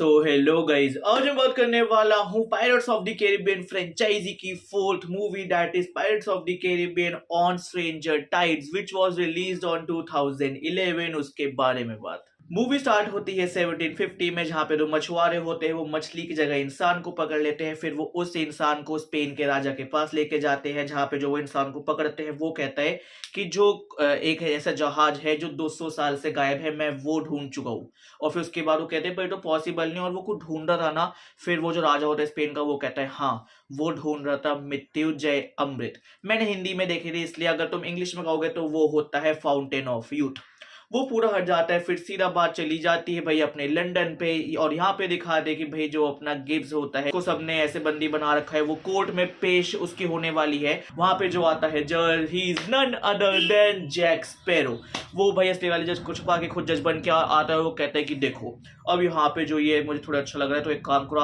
So hello guys, आज मैं बात करने वाला हूँ Pirates of the Caribbean franchise की fourth movie that is Pirates of the Caribbean On Stranger Tides which was released on 2011। उसके बारे में बात। मूवी स्टार्ट होती है 1750 में, जहाँ पे दो मछुआरे होते हैं वो मछली की जगह इंसान को पकड़ लेते हैं। फिर वो उस इंसान को स्पेन के राजा के पास लेके जाते हैं, जहाँ पे जो वो इंसान को पकड़ते हैं वो कहता है कि जो एक ऐसा जहाज है जो 200 साल से गायब है, मैं वो ढूंढ चुका हूँ। और फिर उसके बाद वो कहते हैं पर ये तो पॉसिबल नहीं, और वो कुछ ढूंढ रहा था ना। फिर वो जो राजा होता है स्पेन का वो कहता है हाँ, वो ढूंढ रहा था मृत्युंजय अमृत। मैंने हिंदी में देखी थी, इसलिए अगर तुम इंग्लिश में कहोगे तो वो होता है फाउंटेन ऑफ यूथ। वो पूरा हट जाता है। फिर सीधा बात चली जाती है भाई अपने लंदन पे, और यहाँ पे दिखा दे कि भाई जो अपना गिब्स होता है को सबने ऐसे बंदी बना रखा है, वो कोर्ट में पेश उसकी होने वाली है। वहां पे जो आता है जज, he is none other than Jack Sparrow. वो भाई असली वाले जज को छुपा के खुद जज बन के आता है। वो कहता है कि देखो अब यहाँ पे जो ये मुझे थोड़ा अच्छा लग रहा है, तो एक काम करो,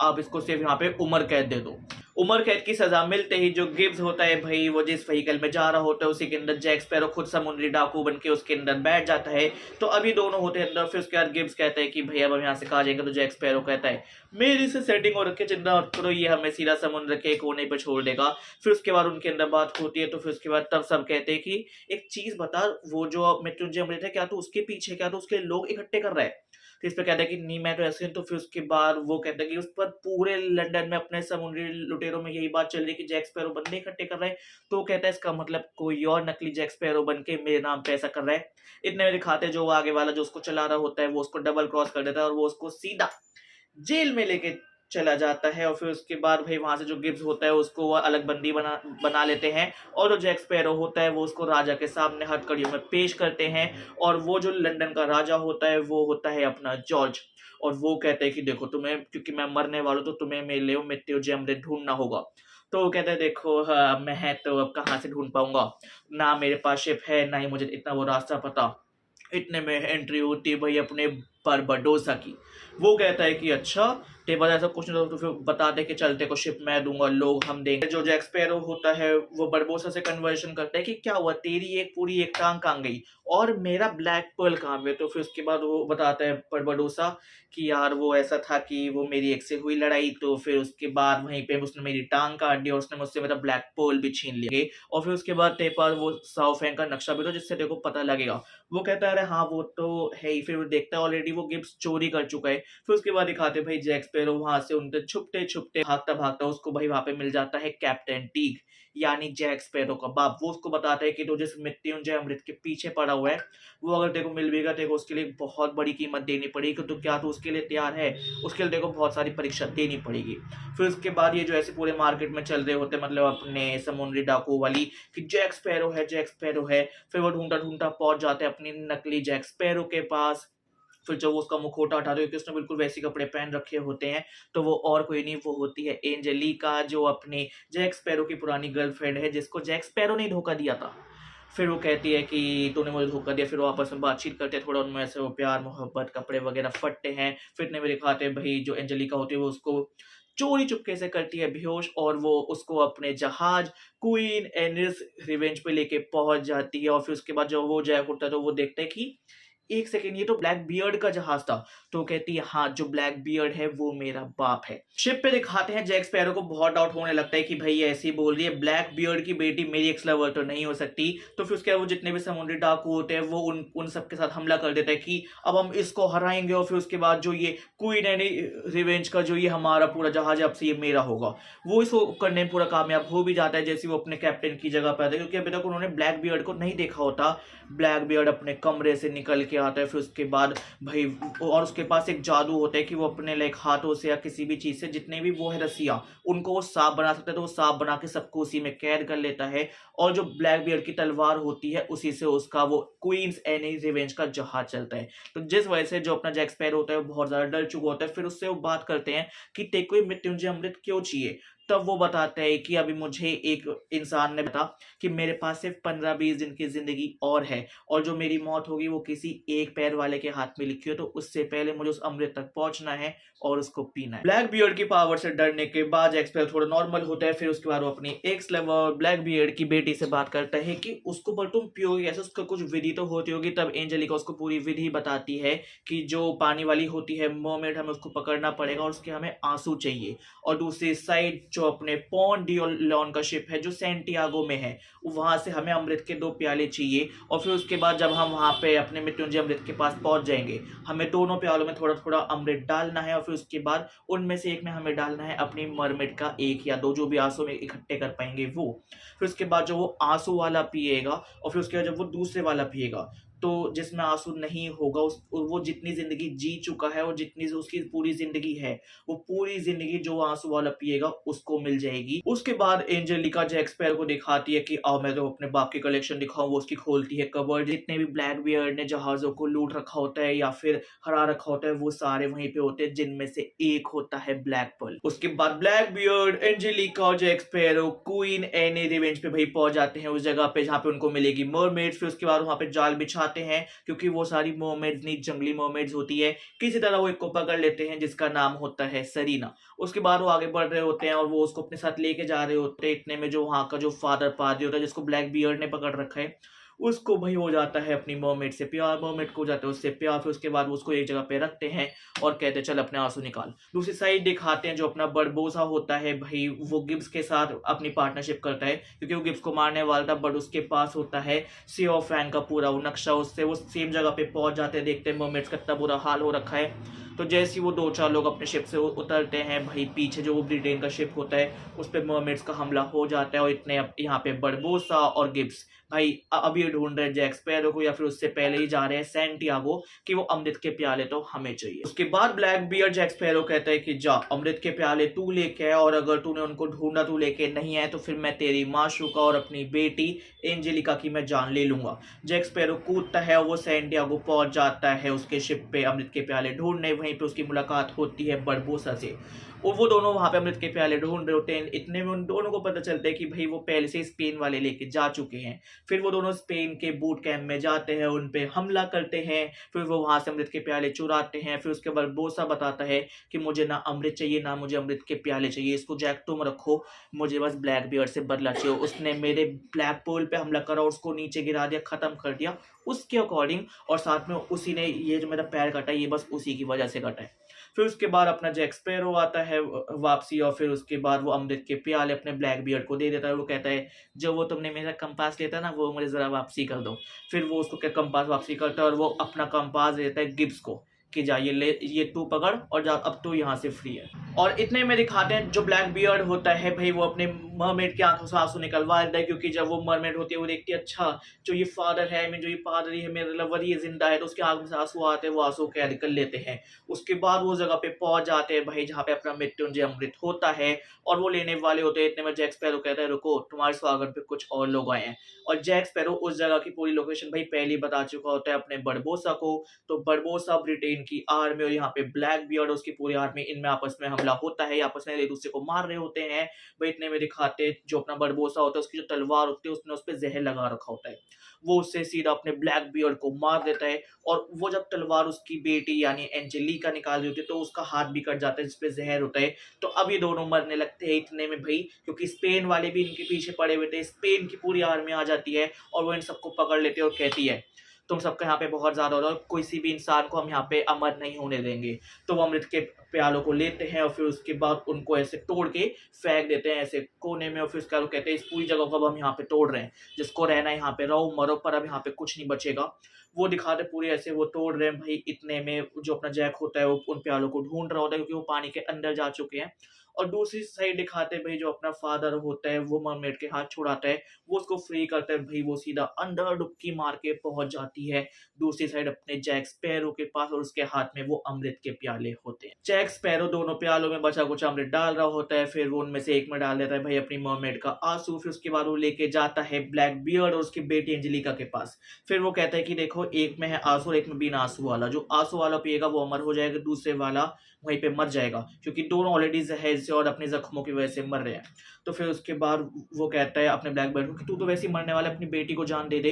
आप इसको सिर्फ यहाँ पे उम्र कैद दे दो। उम्र कैद की सजा मिलते ही जो गिब्स होता है भाई, वो जिस व्हीकल में जा रहा होता है उसी के अंदर जैक स्पैरो खुद समुद्री डाकू बन के उसके अंदर बैठ जाता है। तो अभी दोनों होते हैं अंदर। फिर उसके बाद गिब्स कहता है कि भाई अब हम यहाँ से कहा जाएंगे, तो जैक स्पैरो कहता है मेरी से सेटिंग हो रखी है, चिंता मत करो, ये हमें सीधा समुद्र के कोने पर छोड़ देगा। फिर उसके बाद उनके अंदर बात होती है। तो फिर उसके बाद तब सब कहते हैं कि एक चीज बता, वो जो मृत्युंजय अमृत है क्या तू उसके पीछे, क्या तू उसके लोग इकट्ठे कर रहा है? तो इस पर कहता है कि नहीं मैं तो ऐसे हूं। तो फिर उसके बाद वो कहता है कि उस पर पूरे लंदन में अपने समुद्री लुटेरों में यही बात चल रही है कि जैक स्पैरो बंदे इकट्ठे कर रहे हैं। तो वो कहता है इसका मतलब कोई और नकली जैक स्पैरो बन के मेरे नाम पे ऐसा कर रहा है। इतने में दिखाते जो आगे वाला जो उसको चला रहा होता है वो उसको डबल क्रॉस कर देता है और वो उसको सीधा जेल में लेके चला जाता है। और फिर उसके बाद भाई वहां से जो गिब्स होता है उसको वो अलग बंदी बना लेते हैं, और जो जैक स्पैरो होता है वो उसको राजा के सामने हथकड़ियों में पेश करते हैं। और वो जो लंदन का राजा होता है वो होता है अपना जॉर्ज। और वो कहते हैं कि देखो तुम्हें, क्योंकि मैं मरने वाला हूं, तो तुम्हें मेरे लिए मृत्युंजय अमृत ढूंढना होगा। तो वो कहते हैं देखो हाँ, मैं तो अब कहाँ से ढूंढ पाऊंगा, ना मेरे पास शिप है, ना ही मुझे इतना वो रास्ता पता। इतने में एंट्री होती है भाई अपने बारबाडोसा की। वो कहता है कि अच्छा तेरे पास ऐसा कुछ नहीं तो फिर बता दे कि चलते को शिप मैं दूंगा, लोग हम देंगे। जो जैक स्पैरो होता है वो बरबोसा से कन्वर्शन करता है कि क्या हुआ, तेरी एक पूरी एक टांग कहाँ गई और मेरा ब्लैक पर्ल कहाँ पे। तो फिर उसके बाद वो बताता है बरबडोसा कि यार वो ऐसा था कि वो मेरी एक से हुई लड़ाई, तो फिर उसके बाद वहीं पे उसने मेरी टांग काट दी और उसने मुझसे मेरा ब्लैक पर्ल भी छीन लिया। और फिर उसके बाद तेरे पास वो साउफैंग का नक्शा भी दो जिससे तेरे को पता लगेगा। वो कहता है अरे हाँ वो तो है ही। फिर वो देखता है ऑलरेडी वो गिब्स चोरी कर चुका है। फिर उसके बाद दिखाते भाई जैक स्पैरो वहां से उनके छुपते छुपते भागता भागता उसको भाई वहां पे मिल जाता है कैप्टन टीग, यानी जैक स्पैरो का बाप। वो उसको बताता है कि तो जिस मृत्युंजय अमृत के पीछे पड़ा हुआ है वो अगर तेरे को मिल भी गया, तेरे को उसके लिए बहुत बड़ी कीमत देनी पड़ेगी। तो क्या तू उसके लिए तैयार है? उसके लिए तेरे को बहुत सारी परीक्षा देनी पड़ेगी। फिर उसके बाद ये जो ऐसे पूरे मार्केट में चल रहे होते मतलब अपने समुद्री डाकू वाली कि जैक स्पैरो है, जैक स्पैरो है। फिर वो ढूंढता ढूंढता पहुंच जाते हैं अपनी नकली जैक स्पैरो के पास। फिर जब वो उसका मुखौटा उठाते हैं क्योंकि उसने बिल्कुल वैसे कपड़े पहन रखे होते हैं, तो वो और कोई नहीं, वो होती है एंजेलिका, जो अपने जैक स्पैरो की पुरानी गर्लफ्रेंड है जिसको जैक स्पैरो ने धोखा दिया था। फिर वो कहती है कि तूने मुझे धोखा दिया। फिर वो आपस में बातचीत करते हैं, थोड़ा उनमें ऐसे वो प्यार मोहब्बत कपड़े वगैरह फटते हैं। फिर इतने में दिखाते हैं भाई जो एंजेलिका होती है वो उसको चोरी चुपके से करती है बेहोश, और वो उसको अपने जहाज क्वीन एनिस रिवेंज पे लेके पहुंच जाती है। और फिर उसके बाद जब वो जैक उठता है तो वो देखते हैं कि एक सेकेंड, ये तो ब्लैक बियर्ड का जहाज था। तो कहती है हाँ, जो ब्लैक बियर्ड है वो मेरा बाप है। शिप पे दिखाते हैं जैक स्पैरो को बहुत डाउट होने लगता है कि भाई ये ऐसी बोल रही है, ब्लैक बियर्ड की बेटी मेरी एक्स लवर तो नहीं हो सकती। तो फिर उसके बाद वो जितने भी समुद्री डाकू होते हैं वो उन सबके साथ हमला कर देता है कि अब हम इसको हराएंगे। और फिर उसके बाद जो ये क्वीन एनी रिवेंज का जो ये हमारा पूरा जहाज है अब से ये मेरा होगा। वो इसको करने में पूरा कामयाब हो भी जाता है जैसे वो अपने कैप्टन की जगह पर आता है, क्योंकि अभी तक उन्होंने ब्लैक बियर्ड को नहीं देखा होता। ब्लैक बियर्ड अपने कमरे से निकल के आता है। फिर उसके बाद भाई और उसके पास एक जादू होता है कि वो अपने लाइक हाथों से या किसी भी चीज से जितने भी वो है रस्सियां उनको वो सांप बना सकता है, तो वो सांप बना के सबको उसी में कैद कर लेता है। और जो ब्लैक बियर्ड की तलवार होती है उसी से उसका वो क्वींस एनी रिवेंज का जहाज चलता है। तो जिस वजह से जो अपना जैक स्पैरो होता है वो बहुत ज्यादा डर चुका होता है। फिर उससे वो बात करते हैं कि तेरे को मृत्युंजय अमृत क्यों चाहिए? तब वो बताता है कि अभी मुझे एक इंसान ने बताया कि मेरे पास सिर्फ 15-20 दिन की जिंदगी और है, और जो मेरी मौत होगी वो किसी एक पैर वाले के हाथ में लिखी है, तो उससे पहले मुझे उस अमृत तक पहुंचना है और उसको पीना है। ब्लैक बियर्ड की पावर से डरने के बाद जैक स्पैरो थोड़ा नॉर्मल होता है। फिर उसके बाद वो अपनी एक्स लवर ब्लैक बियर्ड की बेटी से बात करता है कि उसको पर तुम पियोगे कैसे, उसका कुछ विधि तो होती होगी। तब एंजेलिका उसको पूरी विधि बताती है कि जो पानी वाली होती है मर्मेड, हमें उसको पकड़ना पड़ेगा और उसके हमें आंसू चाहिए। और दूसरी साइड जो अपने पॉन्ड डियोलॉन का शिप है जो सैंटियागो में है, वहां से हमें अमृत के 2 प्याले चाहिए। और फिर उसके बाद जब हम वहां पे अपने मृत्युंजय अमृत के पास पहुंच जाएंगे, हमें दोनों प्यालों में थोड़ा थोड़ा अमृत डालना है, और फिर उसके बाद उनमें से एक में हमें डालना है अपनी मरमेड का 1 या 2 जो भी आंसू में इकट्ठे कर पाएंगे वो। फिर उसके बाद जो वो आंसू वाला पिएगा, और फिर उसके बाद जब वो दूसरे वाला पिएगा, तो जिसमें आंसू नहीं होगा उस वो जितनी जिंदगी जी चुका है और जितनी उसकी पूरी जिंदगी है, वो पूरी जिंदगी जो आंसू वाला पिएगा उसको मिल जाएगी। उसके बाद एंजेलिका जैक स्पैरो को दिखाती है कि आओ मैं तो अपने बाप की कलेक्शन दिखाऊं। वो उसकी खोलती है कबर्ड, जितने भी ब्लैक बियर्ड ने जहाजों को लूट रखा होता है या फिर हरा रखा होता है वो सारे वहीं पे होते हैं, जिनमें से एक होता है ब्लैक पर्ल। उसके बाद ब्लैक बियर्ड, एंजेलिका और Jack Sparrow Queen Anne revenge पे भाई पहुंच जाते हैं उस जगह पे जहां पे उनको मिलेगी मरमेड। फिर उसके बाद वहां पे जाल बिछाते हैं, क्योंकि वो सारी मरमेड्स नहीं जंगली मरमेड्स होती है। किसी तरह वो एक को पकड़ लेते हैं जिसका नाम होता है सरीना। उसके बाद वो आगे बढ़ रहे होते हैं और वो उसको अपने साथ लेके जा रहे होते हैं। इतने में जो वहां का जो फादर पादरी होता है जिसको ब्लैक बियर्ड ने पकड़ रखा है, उसको भाई हो जाता है अपनी मर्मेड से प्यार, मर्मेड को हो जाता है उससे प्यार। फिर उसके बाद वो उसको एक जगह पे रखते हैं और कहते हैं चल अपने आंसू निकाल। दूसरी साइड दिखाते हैं जो अपना बरबोसा होता है भाई, वो गिब्स के साथ अपनी पार्टनरशिप करता है, क्योंकि वो गिब्स को मारने वाला था, बट उसके पास होता है सी ऑफ फैंग का पूरा वो नक्शा। उससे वो सेम जगह पे पहुंच जाते हैं, देखते हैं मर्मेड्स का इतना बुरा हाल हो रखा है। तो जैसे ही वो 2-4 लोग अपने शिप से उतरते हैं भाई, पीछे जो वो ब्रिटेन का शिप होता है उस पर मर्मेड्स का हमला हो जाता है। और इतने यहाँ पे बरबोसा और गिब्स भाई अभी ढूंढ रहे जैक स्पैरो को, या फिर उससे पहले ही जा रहे हैं सैंटियागो कि वो अमृत के प्याले तो हमें चाहिए। उसके बाद ब्लैक बियर जैक स्पैरो कहता है कि जा अमृत के प्याले तू लेके आया, और अगर तूने उनको ढूंढा तू लेके नहीं आया तो फिर मैं तेरी माशूका और अपनी बेटी एंजेलिका की मैं जान ले लूंगा। जैक स्पैरो कूदता है और वो सैंटियागो पहुंच जाता है उसके शिप पे अमृत के प्याले ढूंढने। वहीं पे उसकी मुलाकात होती है बरबोसा से, और वो दोनों वहां पे अमृत के प्याले ढूंढ रहे होते हैं। इतने में उन दोनों को पता चलता है कि भाई वो पहले से स्पेन वाले लेके जा चुके हैं। फिर वो दोनों स्पेन के बूट कैंप में जाते हैं, उन पे हमला करते हैं। फिर वो वहां से अमृत के प्याले चुराते हैं। फिर उसके बाद बोसा बताता है कि मुझे ना अमृत चाहिए ना मुझे अमृत के प्याले चाहिए, इसको जैक तुम रखो, मुझे बस ब्लैक बियर्ड से बदला चाहिए। उसने मेरे ब्लैक पोल पे हमला करा, उसको नीचे गिरा दिया, खत्म कर दिया उसके अकॉर्डिंग, और साथ में उसी ने ये जो मेरा पैर कटा ये बस उसी की वजह से कटा है। फिर उसके बाद अपना जैक स्पैरो आता है वापसी, और फिर उसके बाद वो अमृत के प्याले अपने ब्लैक बियर्ड को दे देता है। वो कहता है जो वो तुमने मेरा कंपास लेता ना वो मुझे जरा वापसी कर दो। फिर वो उसको क्या कंपास वापसी करता है, और वो अपना कंपास देता है गिब्स को कि जा ये ले, ये तू पकड़ और जा, अब तू यहाँ से फ्री है। और इतने में दिखाते हैं जो ब्लैक बियर्ड होता है भाई वो अपने मरमेड की आंखों से आंसू निकलवा देता है, क्योंकि जब वो मरमेड होती है वो देखती है अच्छा जो ये फादर है, जो ये पादरी है, मेरा लवर ये जिंदा है, तो उसके आंखों से आंसू आते हैं, वो आंसू कैद कर लेते हैं। उसके बाद वो जगह पे पहुंच जाते हैं भाई जहाँ पे अपना मृत्युंजय अमृत होता है, और वो लेने वाले होते हैं। इतने में जैक स्पैरो कहता है रुको तुम्हारे स्वागत पे कुछ और लोग आए हैं। और जैक स्पैरो उस जगह की पूरी लोकेशन भाई पहले ही बता चुका होता है अपने बरबोसा को। तो बरबोसा ब्रिटेन की आर्मी और यहाँ पे ब्लैक बियर्ड उसकी पूरी आर्मी, इनमें आपस में हमला होता है, आपस में एक दूसरे को मार रहे होते हैं भाई। इतने में दिखाते हैं जो अपना बरबोसा होता है उसकी जो तलवार होती है उसने उस पर जहर लगा रखा होता है, वो उससे सीधा अपने ब्लैक बियर्ड को मार देता है। और वो जब तलवार उसकी बेटी यानी एंजेलिका निकाल रही होती है तो उसका हाथ भी कट जाता है जिसपे जहर होता है। तो अब ये दोनों मरने लगते हैं। इतने में भाई क्योंकि स्पेन वाले भी इनके पीछे पड़े हुए थे, स्पेन की पूरी आर्मी आ जाती है और वो इन सबको पकड़ लेते हैं और कहती है तुम सबका यहाँ पे बहुत ज्यादा हो रहा है, किसी भी इंसान को हम यहाँ पे अमर नहीं होने देंगे। तो वो अमृत के प्यालों को लेते हैं और फिर उसके बाद उनको ऐसे तोड़ के फेंक देते हैं ऐसे कोने में, और फिर उसके बाद कहते हैं इस पूरी जगह को अब हम यहाँ पे तोड़ रहे हैं, जिसको रहना है यहाँ पे रहो मरो, पर अब यहाँ पे कुछ नहीं बचेगा। वो दिखाते पूरे ऐसे वो तोड़ रहे हैं भाई। इतने में जो अपना जैक होता है वो उन प्यालों को ढूंढ रहा होता है क्योंकि वो पानी के अंदर जा चुके हैं। और दूसरी साइड दिखाते भाई जो अपना फादर होता है वो मरमेड के हाथ छुड़ाता है, वो उसको फ्री करता है भाई, वो सीधा अंदर डुबकी मार के पहुंच जाती है दूसरी साइड अपने जैक स्पैरो के पास, और उसके हाथ में वो अमृत के प्याले होते हैं। जैक स्पैरो दोनों प्यालों में बचा कुछ अमृत डाल रहा होता है, फिर वो उनमें से एक में डाल देता है भाई अपनी मरमेड का आंसू। फिर उसके बाद वो लेके जाता है ब्लैक बियर्ड और उसकी बेटी एंजेलिका के पास। फिर वो कहता है कि देखो एक में है आंसू और एक में बिना आंसू वाला, जो आंसू वाला पिएगा वो अमर हो जाएगा, दूसरे वाला वहीं पे मर जाएगा, क्योंकि दोनों ऑलरेडी जहर से से और अपने जख्मों की वजह से मर रहे हैं। तो फिर उसके बाद वो कहता है अपने ब्लैक बेल्ट को कि तू तो वैसे ही मरने वाला है, अपनी बेटी को जान दे दे।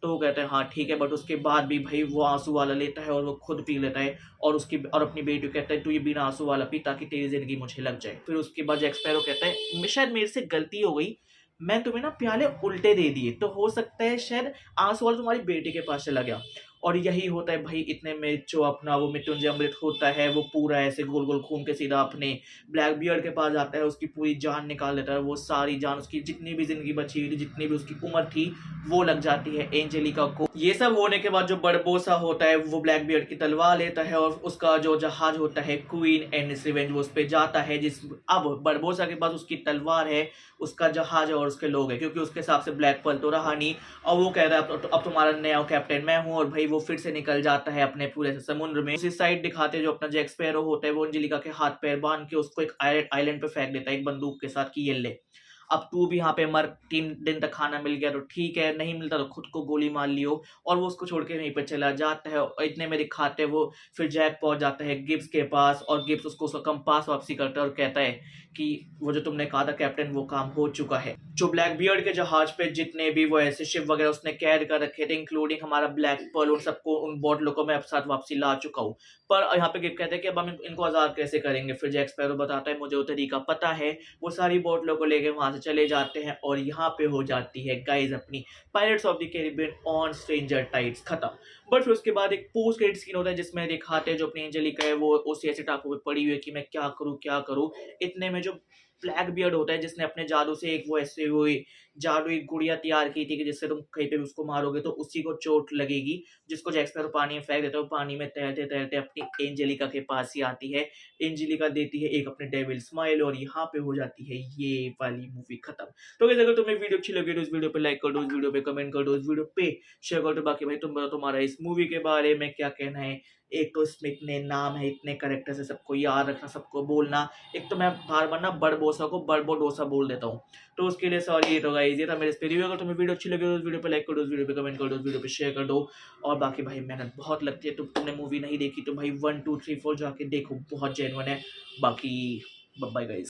तो वो कहता है हाँ ठीक है, बट उसके बाद भी भाई वो आंसू वाला लेता है और वो खुद पी लेता है और उसकी और अपनी बेटी को कहता है तू ये बिना आंसू वाला पी ताकि तेरी जिंदगी मुझे लग जाए। फिर उसके बाद जैक स्पैरो कहता है शायद मेरे से गलती हो गई, मैं तुम्हें ना प्याले उल्टे दे दिए, तो हो सकता है शायद आंसू वाला तुम्हारी बेटी के पास चला गया। और यही होता है भाई, इतने में जो अपना वो मृत्युंजय अमृत होता है वो पूरा ऐसे गोल गोल घूम के सीधा अपने ब्लैक बियर्ड के पास जाता है, उसकी पूरी जान निकाल लेता है। वो सारी जान, उसकी जितनी भी जिंदगी बची हुई थी, जितनी भी उसकी उम्र थी, वो लग जाती है एंजेलिका को। ये सब होने के बाद जो बड़बोसा होता है वो ब्लैक बियर्ड की तलवार लेता है और उसका जो जहाज होता है क्वीन एंड रिवेंज वो उस पर जाता है। जिस अब बड़बोसा के पास उसकी तलवार है, उसका जहाज है और उसके लोग हैं, क्योंकि उसके हिसाब से ब्लैक पर्ल तो रहा नहीं। और वो कह रहा है अब तुम्हारा नया कैप्टन मैं हूँ। और भाई वो फिर से निकल जाता है अपने पूरे समुद्र में। उसी साइड दिखाते जो अपना जैक स्पैरो होता है वो एंजेलिका के हाथ पैर बांध के उसको एक आइलैंड पे फेंक देता है एक बंदूक के साथ कि ये ले, अब तू भी यहाँ पे मर, 3 दिन तक खाना मिल गया तो ठीक है, नहीं मिलता तो खुद को गोली मार लियो। और वो उसको छोड़ के वहीं पर चला जाता है। और इतने में दिखाते वो फिर जैक पहुंच जाता है गिब्स के पास और गिब्स उसको उसका कंपास वापसी करता है और कहता है कि वो जो तुमने कहा था कैप्टन वो काम हो चुका है। जो ब्लैक बियर्ड के जहाज पे जितने भी वो ऐसे शिप वगैरह उसने कैद कर रखे थे इंक्लूडिंग हमारा ब्लैक पर्ल, उन सबको उन बॉटलों को मैं अब साथ वापसी ला चुका हूँ। पर यहाँ पे गिब कहते हैं कि अब हम इनको आजाद कैसे करेंगे। फिर जैक स्पैरो बताता है मुझे वो तरीका पता है। वो सारी बोतलों को लेके वहां से चले जाते हैं और यहाँ पे हो जाती है गाइस अपनी pirates of the Caribbean On Stranger tides खत्म। बट फिर उसके बाद एक पोस्ट क्रेडिट सीन होता है जिसमें दिखाते हैं जो अपनी एंजेलिका है वो उसी ऐसे टापू पे पड़ी हुई है कि मैं क्या करूँ। इतने में जो ब्लैक बियर्ड होता है जिसने अपने जादू से एक वो ऐसे वो जादुई गुड़िया तैयार की थी कि जिससे तुम कहीं पे भी उसको मारोगे तो उसी को चोट लगेगी, जिसको जैक स्पैरो पानी में फेंक देता है। वो पानी में तैरते तैरते अपनी एंजेलिका के पास ही आती है। एंजेलिका देती है एक अपने डेविल स्माइल और यहाँ पे हो जाती है ये वाली मूवी खत्म। तो guys, अगर तुम्हें वीडियो अच्छी लगी तो इस वीडियो पे लाइक कर दो, इस वीडियो पे कमेंट कर दो, इस वीडियो पे शेयर कर दो। बाकी भाई तुम बताओ तुम्हारा इस मूवी के बारे में क्या कहना है। एक तो इसमें इतने नाम है, इतने करेक्टर्स है, सबको याद रखना, सबको बोलना। एक तो मैं बार बार ना बड़बोसा को बड़बो डोसा बोल देता हूँ, तो उसके लिए सॉरी। ये तो गाइस ये था मेरे इस पे रिव्यू। अगर तुम्हें वीडियो अच्छी लगी तो इस वीडियो पे लाइक कर दो, इस वीडियो पे कमेंट कर दो, इस वीडियो पे शेयर कर दो। और बाकी भाई मेहनत बहुत लगती है, तो तुमने मूवी नहीं देखी तो भाई 1 2 3 4 जाके देखो, बहुत जेन्युइन है। बाकी बाय गाइस।